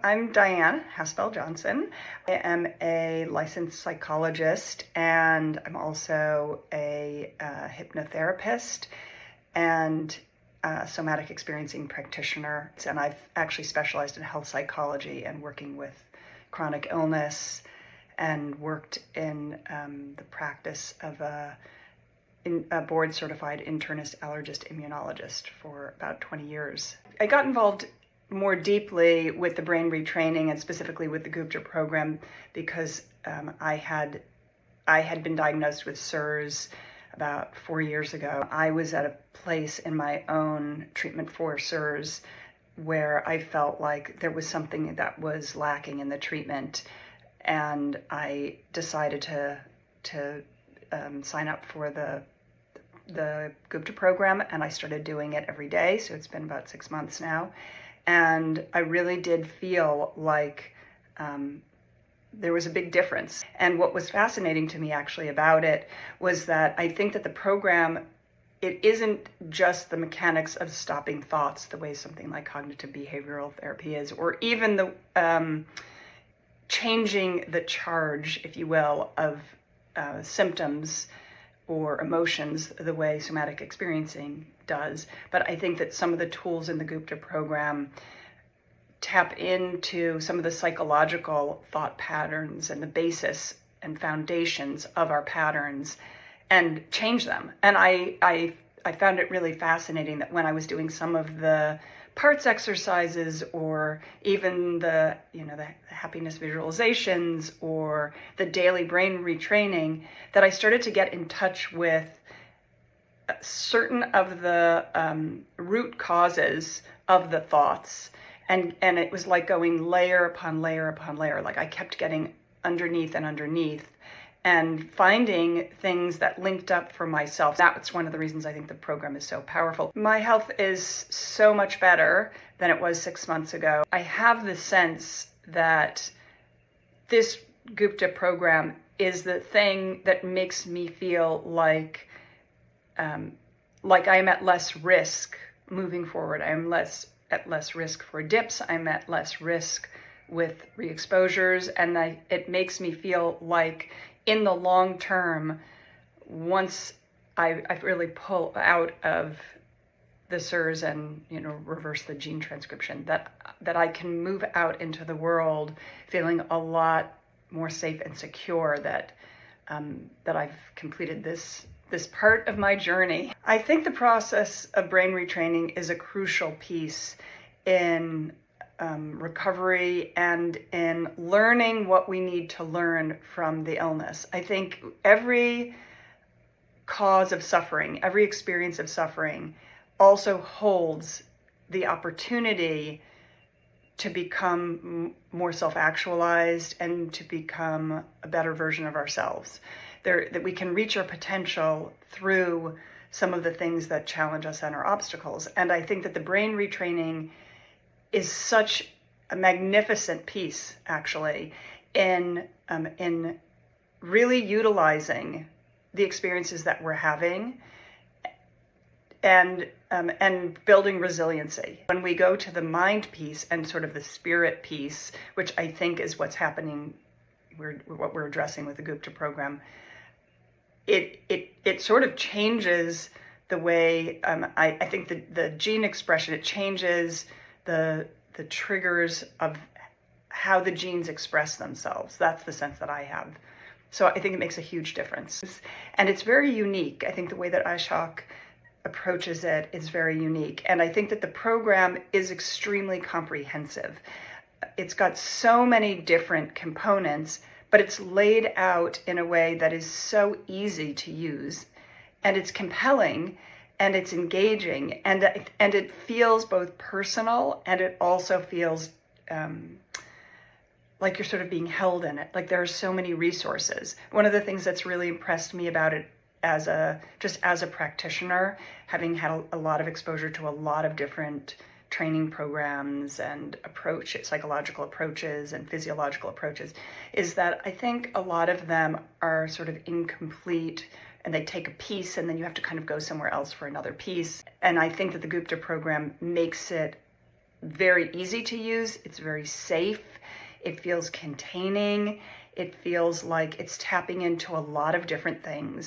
I'm Dyan Haspel-Johnson. I am a licensed psychologist, and I'm also a hypnotherapist and somatic experiencing practitioner. And I've actually specialized in health psychology and working with chronic illness, and worked in the practice of a board-certified internist allergist immunologist for about 20 years. I got involved more deeply with the brain retraining and specifically with the Gupta program because I had been diagnosed with SIRS about 4 years ago. I was at a place in my own treatment for SIRS where I felt like there was something that was lacking in the treatment, and I decided to sign up for the Gupta program, and I started doing it every day. So it's been about 6 months now. And I really did feel like there was a big difference. And what was fascinating to me actually about it was that I think that the program, it isn't just the mechanics of stopping thoughts the way something like cognitive behavioral therapy is, or even the changing the charge, if you will, of symptoms or emotions the way somatic experiencing does. But I think that some of the tools in the Gupta program tap into some of the psychological thought patterns and the basis and foundations of our patterns and change them. And I found it really fascinating that when I was doing some of the parts exercises, or even the happiness visualizations or the daily brain retraining, that I started to get in touch with certain of the root causes of the thoughts, and it was like going layer upon layer upon layer. Like I kept getting underneath and underneath and finding things that linked up for myself. That's one of the reasons I think the program is so powerful. My health is so much better than it was 6 months ago. I have the sense that this Gupta program is the thing that makes me feel like I am at less risk moving forward. I am at less risk for dips. I'm at less risk with re-exposures, and it makes me feel like in the long term, once I really pull out of the SIRS and reverse the gene transcription, that I can move out into the world feeling a lot more safe and secure that I've completed this part of my journey. I think the process of brain retraining is a crucial piece in recovery and in learning what we need to learn from the illness. I think every cause of suffering, every experience of suffering also holds the opportunity to become more self-actualized and to become a better version of ourselves. That we can reach our potential through some of the things that challenge us and our obstacles. And I think that the brain retraining is such a magnificent piece, actually, in really utilizing the experiences that we're having and building resiliency. When we go to the mind piece and sort of the spirit piece, which I think is what's happening, what we're addressing with the Gupta program, it sort of changes the way I think the gene expression, it changes the triggers of how the genes express themselves. That's the sense that I have. So I think it makes a huge difference. And it's very unique. I think the way that Ashok approaches it is very unique. And I think that the program is extremely comprehensive. It's got so many different components, but it's laid out in a way that is so easy to use, and it's compelling, and it's engaging, and it feels both personal, and it also feels like you're sort of being held in it. Like there are so many resources. One of the things that's really impressed me about it as a practitioner, having had a lot of exposure to a lot of different training programs and psychological approaches and physiological approaches, is that I think a lot of them are sort of incomplete, and they take a piece and then you have to kind of go somewhere else for another piece. And I think that the Gupta program makes it very easy to use. It's very safe. It feels containing. It feels like it's tapping into a lot of different things.